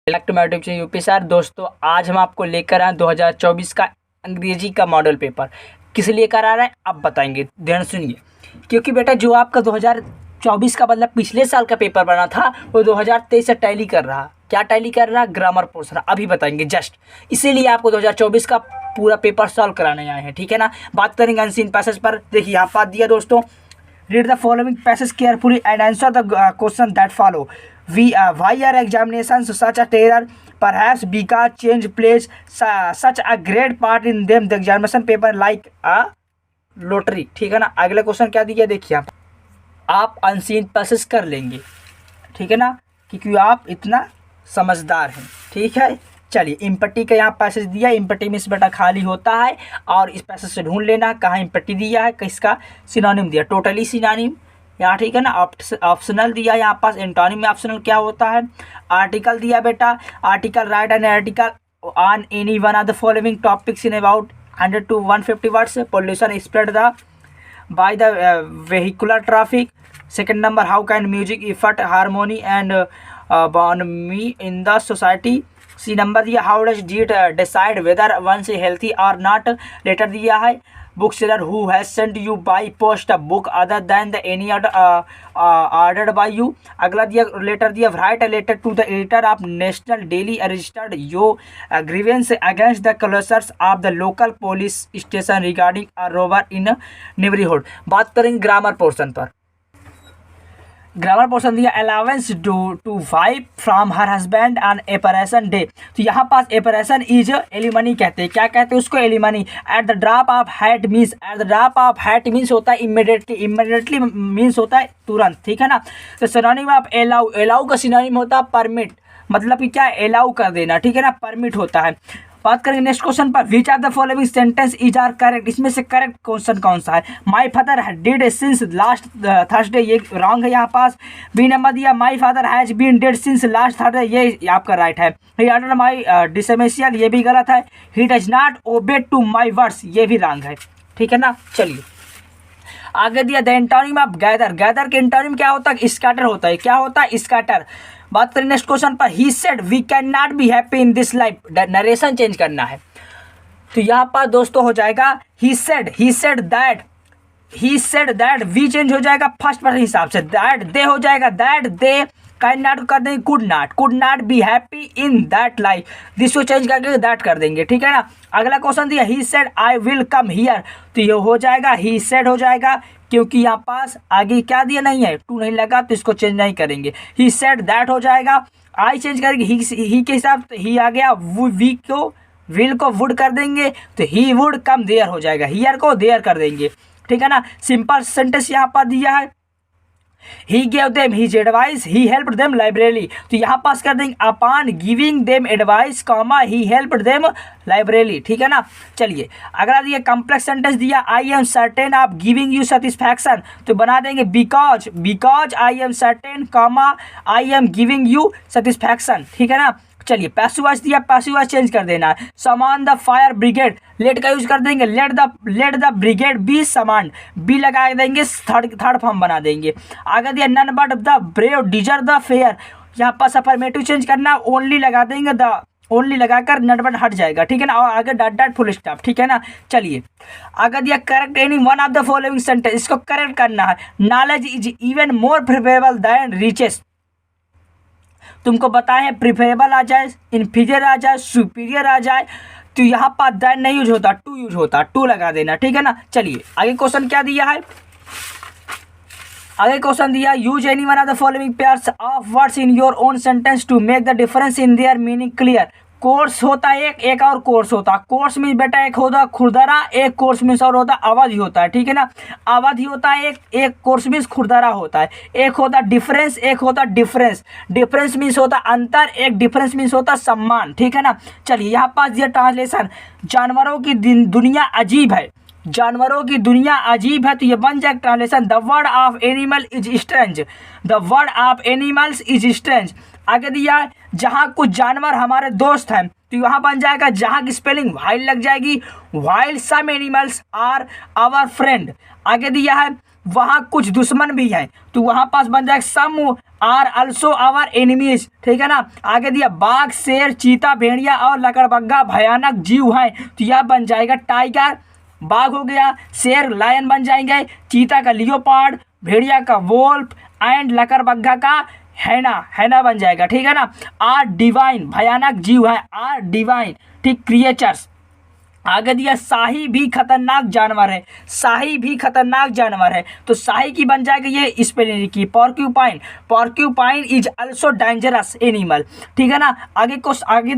इलेक्ट्रोमैटिक UP sir. दोस्तों आज हम आपको लेकर आए 2024 का अंग्रेजी का मॉडल पेपर। किस लिए करा रहे हैं अब बताएंगे, ध्यान सुनिए। क्योंकि बेटा जो आपका 2024 का मतलब पिछले साल का पेपर बना था वो 2023 से टैली कर रहा। क्या टैली कर रहा? ग्रामर पोर्शन अभी बताएंगे जस्ट। इसीलिए आपको 2024 का पूरा पेपर सॉल्व कराने आए हैं, ठीक है ना। बात करेंगे अनसीन पैसेज पर। देखिए यहाँ पास दिया दोस्तों, read the following passage carefully and answer the question that follow. Why are examinations such a terror? Perhaps because change plays such a great part in them. The examination paper like a lottery. ठीक है ना। अगला question क्या दिया देखिए, आप unseen passage कर लेंगे, ठीक है ना, क्योंकि आप इतना समझदार हैं, ठीक है। चलिए इम्पट्टी का यहाँ पैसेज दिया। इम्पट्टी में इस बेटा खाली होता है और इस पैसेज से ढूंढ लेना कहाँ इम्पट्टी दिया है, किसका सिनोनिम दिया, टोटली सिनोनिम यहाँ, ठीक है ना। ऑप्शनल दिया यहाँ पास, एंटोनिम में ऑप्शनल क्या होता है। आर्टिकल दिया बेटा, article right an article on any one of the following topics in about 100 to 150 words. Pollution spread the by the vehicular traffic. Second number, how can music affect harmony and bonhomie in the society. C number दिया, how does diet decide whether one से healthy or not. Letter दिया है, book seller who has sent you by post a book other than the any ordered by you. अगला दिया letter दिया, write a letter to the editor of national daily registered your grievance against the closures of the local police station regarding a robber in neighbourhood. बात करेंगे grammar portion पर। Grammar portion दिया, allowance to wife from her husband on operation day. तो यहाँ पास एपरेशन is alimony कहते हैं। क्या कहते हैं उसको? Alimony. At the drop of hat means, at the drop of hat means होता है इमीडिएटली, इमीडिएटली मीन्स होता है तुरंत, ठीक है ना। तो सिनोनिम ऑफ एलाउ, एलाउ का सिनोनिम होता है परमिट, मतलब कि क्या, एलाउ कर देना, ठीक है ना, परमिट होता है। बात करेंगे नेक्स्ट क्वेश्चन पर, which are the following sentence is are correct. इसमें से करेक्ट क्वेश्चन कौन सा है? My father did since last Thursday, ये रॉन्ग है यहाँ पास। बी नंबर दिया, my father has been dead since last Thursday, ये आपका राइट है। ही ऑर्डर माई डिसमिसल, ये भी गलत है। He does not obey to my words, ये भी रॉन्ग है, ठीक है ना। चलिए आगे दिया, the antonym of gather. Gather के एंटोनिम क्या होता है? स्कैटर होता है। क्या होता है? स्कैटर। बात करें नेक्स्ट क्वेश्चन पर, he said we can not be happy in this life. Narration change करना है तो यहाँ पर दोस्तों हो जाएगा he said that, he said that, we change हो जाएगा फर्स्ट पर्सन हिसाब से, दैट दे हो जाएगा दैट दे, कैन नॉट कर देंगे could not be happy in that life, this को चेंज करके दैट कर देंगे, ठीक है ना। अगला क्वेश्चन दिया, he said I will come here, तो ये हो जाएगा ही सेड हो जाएगा, क्योंकि यहाँ पास आगे क्या दिया नहीं है, टू नहीं लगा, तो इसको चेंज नहीं करेंगे। ही सेड दैट हो जाएगा, आई चेंज करेंगे ही के हिसाब से, ही आ गया, वी को विल को वुड कर देंगे तो ही वुड कम देयर हो जाएगा, हियर को देयर कर देंगे, ठीक है ना। सिंपल सेंटेंस यहाँ पर दिया है, he gave them his advice, he helped them liberally, तो यहाँ पास कर देंगे upon giving them advice, he helped them liberally, ठीक है ना। चलिए अगला दिया, कॉम्प्लेक्स सेंटेंस दिया, I am certain of giving you satisfaction, तो बना देंगे because I am certain, I am giving you satisfaction, ठीक है ना। चलिए पैसिव वॉइस दिया, पैसिव वॉइस चेंज कर देना है, summon the fire brigade, let का यूज कर देंगे, let the brigade be summon, be लगा देंगे, थर्ड फॉर्म बना देंगे। आगे दिया, none but the brave deserve the fair, यहाँ पर अफर्मेटिव चेंज करना, ओनली लगा देंगे, द ओनली लगाकर नट बट हट जाएगा, ठीक है ना। और आगे डॉट फुल स्टॉप, ठीक है ना। चलिए आगे दिया, correct any one of the following sentence, इसको करेक्ट करना है। Knowledge is even more preferable than riches, तुमको बताए हैं प्रिफरेबल आ जाए, इन्फीरियर आ जाए, सुपीरियर आ जाए, तो यहाँ पर दैन नहीं यूज होता, टू यूज होता, टू लगा देना, ठीक है ना। चलिए आगे क्वेश्चन क्या दिया है, आगे क्वेश्चन दिया, use any one of the following pairs of words in your own sentence to make the difference in their meaning clear. Course होता है एक और कोर्स होता है। कोर्स में बेटा एक होता खुरदरा, एक कोर्स में और होता अवधि होता है, ठीक है ना। अवधि होता है एक कोर्स में खुरदरा होता है, एक होता डिफरेंस, एक होता डिफरेंस। डिफरेंस मीन्स होता अंतर, एक डिफरेंस मीन्स होता सम्मान, ठीक है ना। चलिए यहाँ पास दिया ट्रांसलेशन, जानवरों की दुनिया अजीब है, जानवरों की दुनिया अजीब है, तो ये बन जाए translation, the word of animal is strange, the word of animals is strange. आगे दिया है, जहाँ कुछ जानवर हमारे दोस्त हैं, तो यहाँ बन जाएगा, जहाँ की स्पेलिंग वाइल लग जाएगी, while some animals are our friend. आगे दिया है, वहाँ कुछ दुश्मन भी हैं, तो वहाँ पास बन जाएगा, some are also our enemies, ठीक है ना। आगे दिया बाघ, शेर, चीता, भेड़िया और लकड़बग्घा भयानक जीव हैं, तो यह बन जाएगा टाइगर। बाघ हो गया, शेर लायन बन जाएंगे, चीता का लियोपार्ड, भेड़िया का वोल्फ एंड लकड़बग्घा का हैना बन जाएगा, ठीक है ना। आर डिवाइन भयानक जीव है, आर डिवाइन, ठीक, क्रिएचर्स। आगे दिया शाही भी खतरनाक जानवर है, शाही भी खतरनाक जानवर है, तो शाही की बन जाएगी ये स्पेलिंग की porcupine, porcupine is also dangerous animal, ठीक है ना। आगे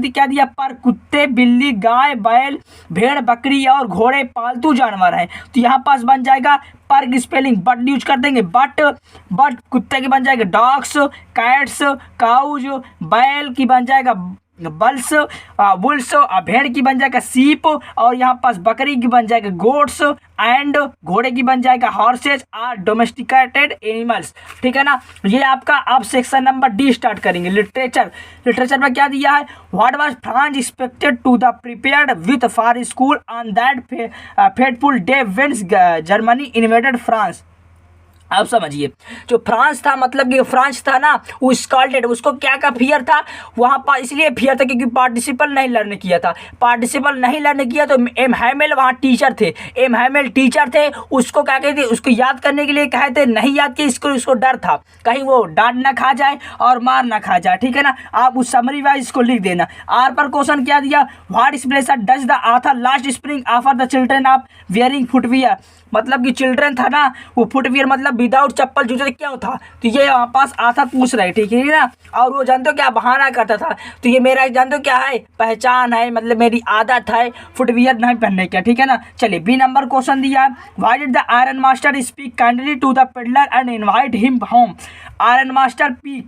क्या दिया, पर कुत्ते, बिल्ली, गाय, बैल, भेड़, बकरी और घोड़े पालतू जानवर हैं, तो यहाँ पास बन जाएगा पर की स्पेलिंग बट यूज कर देंगे, बट कुत्ते की बन जाएगा डॉग्स, कैट्स, काउज, बैल की बन जाएगा बल्स, बुल्स, भेड़ की बन जाएगा सीप, और यहाँ पास बकरी की बन जाएगा गोट्स एंड घोड़े की बन जाएगा हॉर्सेज आर डोमेस्टिकेटेड एनिमल्स, ठीक है ना। ये आपका आप सेक्शन नंबर डी स्टार्ट करेंगे। लिटरेचर में क्या दिया है, what was France expected to the prepared with for school on that fateful day when Germany invaded France. अब समझिए, जो फ्रांस था, मतलब कि फ्रांस था ना, वो स्कॉल्टेड, उसको क्या का फियर था वहाँ पर, इसलिए फियर था क्योंकि पार्टिसिपल नहीं लर्न किया था, पार्टिसिपल नहीं लर्न किया तो एम हैमेल वहाँ टीचर थे, एम हैमेल टीचर थे, उसको क्या कहते, उसको याद करने के लिए कहे थे, नहीं याद किया, उसको डर था कहीं वो डांट ना खा जाए और मार ना खा जाए, ठीक है ना। आप उस समरी वाइज इसको लिख देना। आर पर क्वेश्चन क्या दिया, what explanation does the author last spring offer the children of wearing footwear, मतलब कि चिल्ड्रन था ना, वो फुटवियर मतलब विदाउट चप्पल जूते क्या था, तो ये वहाँ पास आथर पूछ रहे, ठीक है ना। और वो जानते हो क्या बहाना करता था, तो ये मेरा जानते हो क्या है, पहचान है, मतलब मेरी आदत है फुटवियर नहीं पहनने का, ठीक है ना। चलिए बी नंबर क्वेश्चन दिया है, why did the iron master speak kindly to the peddler and invite him home. Iron master पी,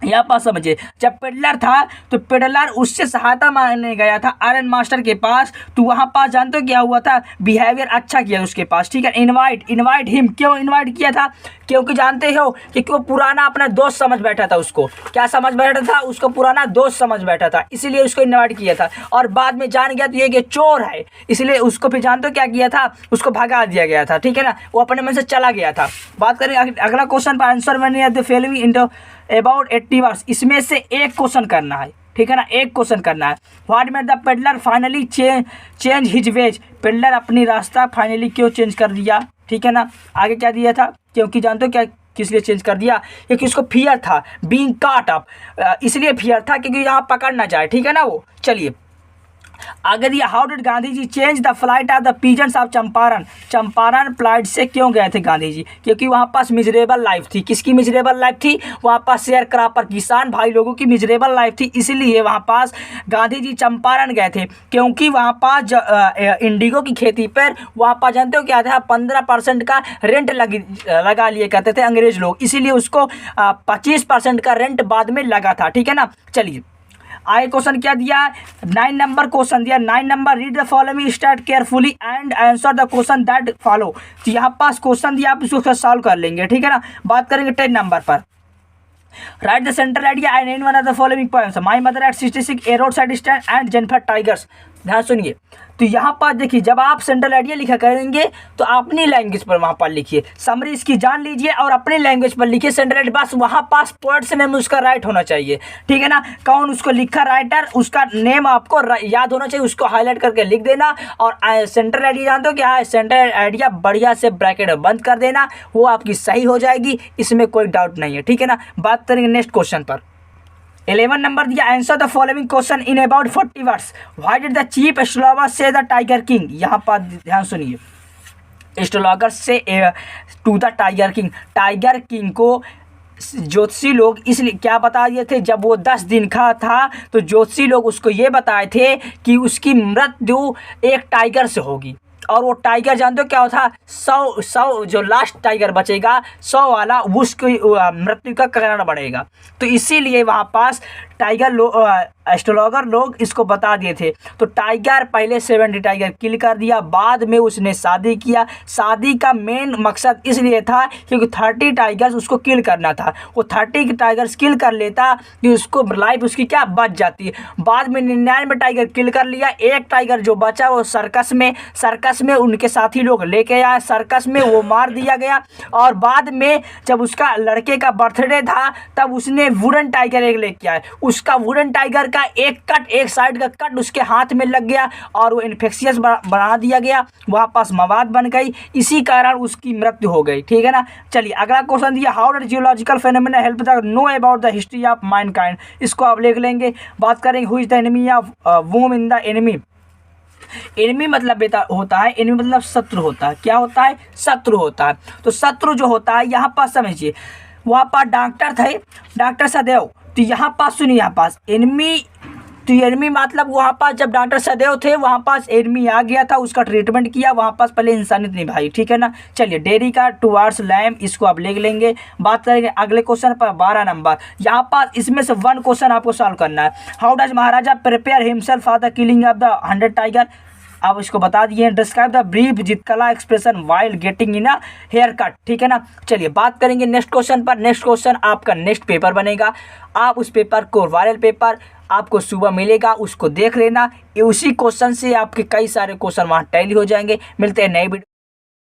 यहाँ पास समझिए, जब पेडलर था तो पेडलर उससे सहायता मांगने गया था आयरन मास्टर के पास, तो वहाँ पास जानते हो क्या हुआ था, बिहेवियर अच्छा किया उसके पास, ठीक है। इनवाइट हिम, क्यों इनवाइट किया था, क्योंकि जानते हो कि वो पुराना अपना दोस्त समझ बैठा था, उसको क्या समझ बैठा था, उसको पुराना दोस्त समझ बैठा था, इसीलिए उसको इनवाइट किया था। और बाद में जान गया तो ये कि चोर है, इसलिए उसको फिर जानते हो क्या किया था, उसको भगा दिया गया था, ठीक है ना, वो अपने मन से चला गया था। बात करें अगला क्वेश्चन पर, आंसर मैंने फेलवी इंटो अबाउट 80 वर्ड्स, इसमें से एक क्वेश्चन करना है, ठीक है ना, एक क्वेश्चन करना है। What made the peddler finally change his veg, peddler अपनी रास्ता फाइनली क्यों चेंज कर दिया, ठीक है ना। आगे क्या दिया था, क्योंकि जानते हो क्या किस लिए चेंज कर दिया, क्योंकि उसको फियर था बीइंग काट अप, इसलिए फियर था क्योंकि यहाँ पकड़ ना जाए, ठीक है ना वो। चलिए आगे दिया, how did Gandhi ji change the flight of the peasants of Champaran, Champaran flight से क्यों गए थे गांधी जी, क्योंकि वहाँ पास मिजरेबल लाइफ थी। किसकी मिजरेबल लाइफ थी, वहाँ पास शेयर क्रॉपर किसान भाई लोगों की मिजरेबल लाइफ थी, इसीलिए वहाँ पास गांधी जी चंपारण गए थे, क्योंकि वहाँ पास इंडिगो की खेती पर वहाँ पास जानते हो क्या था, 15% का रेंट लगा लिए करते थे अंग्रेज लोग, इसीलिए उसको 25% का रेंट बाद में लगा था, ठीक है ना। चलिए आगे क्वेश्चन क्या दिया, 9 नंबर क्वेश्चन दिया, 9 number, read the following start carefully and answer the question that follow. तो यहाँ पास क्वेश्चन दिया, आप इसको सॉल्व कर लेंगे, ठीक है ना। बात करेंगे 10 नंबर पर, right the central idea and name one of the following poems, my mother eight 66, A road side stand and Jennifer tigers. ध्यान सुनिए, तो यहाँ पर देखिए, जब आप सेंट्रल आइडिया लिखा करेंगे तो अपनी लैंग्वेज पर वहाँ पर लिखिए, समरी इसकी जान लीजिए और अपनी लैंग्वेज पर लिखिए सेंट्रल आइडिया, बस वहाँ पास पोएट्स नेम उसका राइट होना चाहिए, ठीक है ना। कौन उसको लिखा राइटर, उसका नेम आपको याद होना चाहिए, उसको हाईलाइट करके लिख देना। और सेंट्रल आइडिया जानते हो क्या है, सेंट्रल आइडिया बढ़िया से ब्रैकेट में बंद कर देना, वो आपकी सही हो जाएगी, इसमें कोई डाउट नहीं है, ठीक है ना। बात करेंगे नेक्स्ट क्वेश्चन पर, 11 नंबर दिया, answer the following question in about 40 words, why did the chief astrologer say the tiger king. यहाँ पर ध्यान सुनिए, एस्ट्रोलॉगर से टू द टाइगर किंग को ज्योतिषी लोग इसलिए क्या बता दिए थे, जब वो 10 दिन का था तो ज्योतिषी लोग उसको ये बताए थे कि उसकी मृत्यु एक टाइगर से होगी, और वो टाइगर जानते हो क्या होता, 100 जो लास्ट टाइगर बचेगा 100 वाला, उसकी मृत्यु का कारण बढ़ेगा। तो इसीलिए वहाँ पास एस्ट्रोलॉगर लोग इसको बता दिए थे। तो टाइगर पहले 70 टाइगर किल कर दिया, बाद में उसने शादी किया। शादी का मेन मकसद इसलिए था क्योंकि 30 टाइगर्स उसको किल करना था। वो 30 टाइगर्स किल कर लेता कि उसको लाइफ उसकी क्या बच जाती। बाद में 99 टाइगर किल कर लिया। एक टाइगर जो बचा वो सर्कस में उनके साथी लोग लेके आए, सर्कस में वो मार दिया गया। और बाद में जब उसका लड़के का बर्थडे था तब उसने वुडन टाइगर एक लेके आए। उसका वुडन टाइगर का एक साइड का कट उसके हाथ में लग गया और वो इन्फेक्शियस बना दिया गया, वहाँ पास मवाद बन गई, इसी कारण उसकी मृत्यु हो गई। ठीक है ना। चलिए अगला क्वेश्चन दिया, how does geological phenomena help the know about the history of mankind. इसको आप लिख लेंगे। बात करेंगे who is the enemy of whom in the enemy. Enemy मतलब बेटा होता है, एनिमी मतलब शत्रु होता है। क्या होता है? शत्रु होता है। तो शत्रु जो होता है यहाँ पास समझिए, वहाँ पास डॉक्टर थे, डॉक्टर सदैव। तो यहाँ पास सुनिए, यहाँ पास एनिमी, तो एनिमी मतलब वहाँ पास जब डॉक्टर सदैव थे वहाँ पास एनिमी आ गया था, उसका ट्रीटमेंट किया, वहाँ पास पहले इंसानियत निभाई। ठीक है ना। चलिए डेरी का टुवार्ड्स लैम, इसको आप लिख लेंगे। बात करेंगे अगले क्वेश्चन पर 12 नंबर। यहाँ पास इसमें से 1 क्वेश्चन आपको सॉल्व करना है। How does maharaja prepare himself for the killing of the 100 tiger. आप इसको बता दिए। डिस्क्राइब द ब्रीफ जितकला expression while getting in a haircut. ठीक है ना। चलिए बात करेंगे नेक्स्ट क्वेश्चन पर। नेक्स्ट क्वेश्चन आपका नेक्स्ट पेपर बनेगा। आप उस पेपर को, वायरल पेपर आपको सुबह मिलेगा, उसको देख लेना। उसी क्वेश्चन से आपके कई सारे क्वेश्चन वहाँ टैली हो जाएंगे। मिलते हैं नए वीडियो।